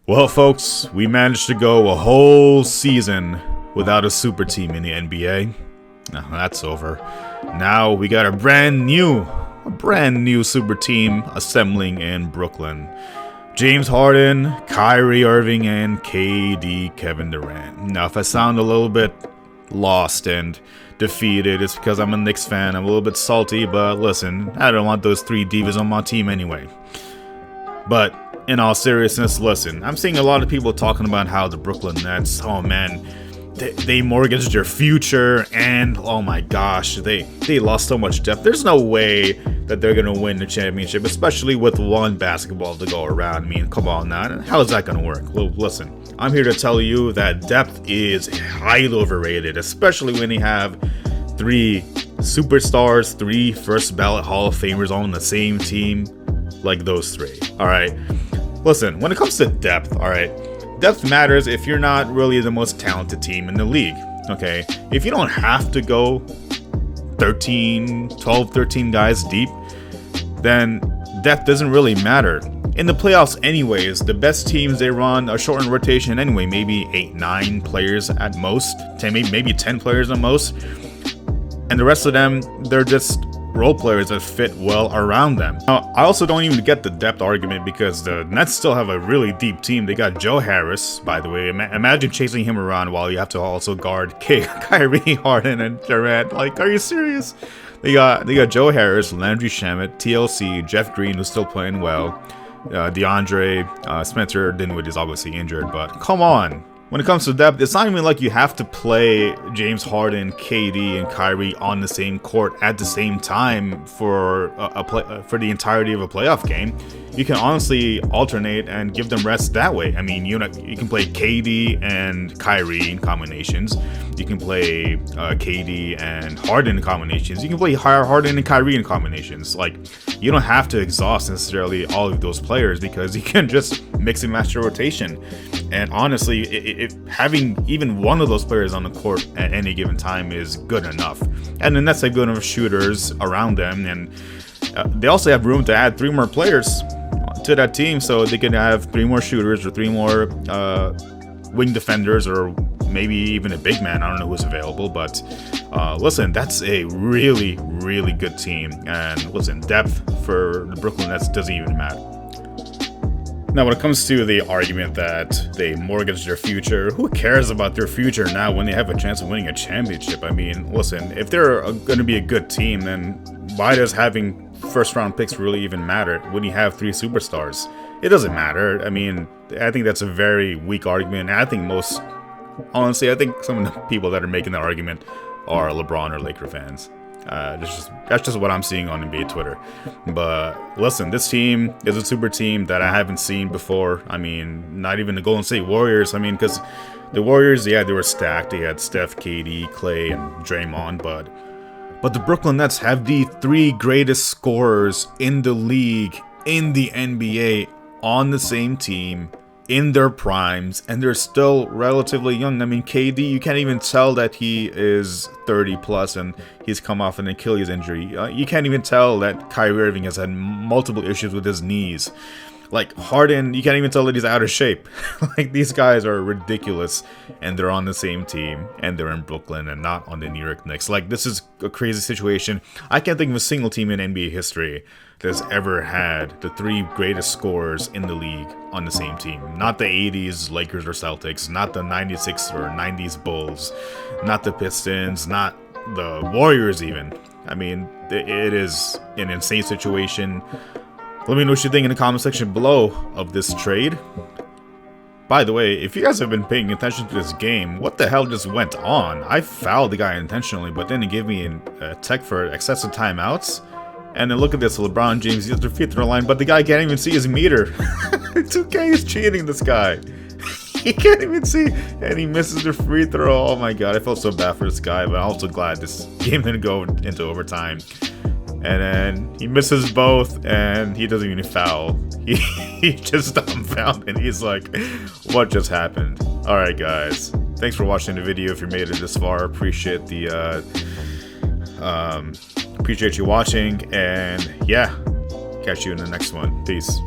Well, folks, we managed to go a whole season without a super team in the NBA. Now that's over. Now we got a brand new super team assembling in Brooklyn. James Harden, Kyrie Irving, and KD Kevin Durant. Now, if I sound a little bit lost and defeated, it's because I'm a Knicks fan. I'm a little bit salty, but listen, I don't want those three divas on my team anyway. But in all seriousness, listen, I'm seeing a lot of people talking about how the Brooklyn Nets, oh man, they mortgaged their future, and oh my gosh, they lost so much depth. There's no way that they're gonna win the championship, especially with one basketball to go around. I mean, come on now, how is that gonna work? Well, listen, I'm here to tell you that depth is highly overrated, especially when you have three superstars, three first ballot Hall of Famers on the same team like those three. All right, listen, when it comes to depth, all right, depth matters if you're not really the most talented team in the league, okay? If you don't have to go 12, 13 guys deep, then depth doesn't really matter. In the playoffs anyways, the best teams, they run a shortened rotation anyway, maybe 8, 9 players at most, maybe 10 players at most. And the rest of them, they're just role players that fit well around them. Now, I also don't even get the depth argument because the Nets still have a really deep team. They got Joe Harris, by the way. Imagine chasing him around while you have to also guard Kyrie, Harden, and Durant. Like, are you serious? They got Joe Harris, Landry Shamet, TLC, Jeff Green, who's still playing well. DeAndre, Spencer Dinwiddie is obviously injured, but come on. When it comes to depth, it's not even like you have to play James Harden, KD, and Kyrie on the same court at the same time for for the entirety of a playoff game. You can honestly alternate and give them rest that way. I mean, you can play KD and Kyrie in combinations. You can play KD and Harden in combinations. You can play Harden and Kyrie in combinations. Like, you don't have to exhaust necessarily all of those players because you can just mix and match your rotation. And honestly, if having even one of those players on the court at any given time is good enough. And the Nets have good enough shooters around them, and they also have room to add 3 more players to that team, so they can have 3 more shooters or 3 more wing defenders, or maybe even a big man. I don't know who's available, but listen, that's a really, really good team. And listen, depth for the Brooklyn Nets doesn't even matter. Now, when it comes to the argument that they mortgage their future, who cares about their future now when they have a chance of winning a championship? I mean, listen, if they're going to be a good team, then why does having first-round picks really even matter when you have 3 superstars? It doesn't matter. I mean, I think that's a very weak argument. I think honestly, I think some of the people that are making that argument are LeBron or Laker fans. That's just what I'm seeing on NBA Twitter. But listen, this team is a super team that I haven't seen before. I mean, not even the Golden State Warriors. I mean, because the Warriors, yeah, they were stacked. They had Steph, KD, Clay, and Draymond. But the Brooklyn Nets have the 3 greatest scorers in the league, in the NBA, on the same team, in their primes, and they're still relatively young. I mean, KD, you can't even tell that he is 30 plus and he's come off an Achilles injury. You can't even tell that Kyrie Irving has had multiple issues with his knees. Like, Harden, you can't even tell that he's out of shape. Like, these guys are ridiculous, and they're on the same team, and they're in Brooklyn and not on the New York Knicks. Like, this is a crazy situation. I can't think of a single team in NBA history that's ever had the 3 greatest scorers in the league on the same team. Not the 80s Lakers or Celtics, not the 96 or 90s Bulls, not the Pistons, not the Warriors even. I mean, it is an insane situation. Let me know what you think in the comment section below of this trade. By the way, if you guys have been paying attention to this game, what the hell just went on? I fouled the guy intentionally, but then he gave me a tech for excessive timeouts. And then look at this, LeBron James used the free throw line, but the guy can't even see his meter. 2K is cheating, this guy. He can't even see, and he misses the free throw. Oh my god, I felt so bad for this guy, but I'm also glad this game didn't go into overtime. And then he misses both, and he doesn't even foul. He just dumbfounded, and he's like, what just happened? Alright guys, thanks for watching the video. If you made it this far, appreciate you watching, and yeah, catch you in the next one. Peace.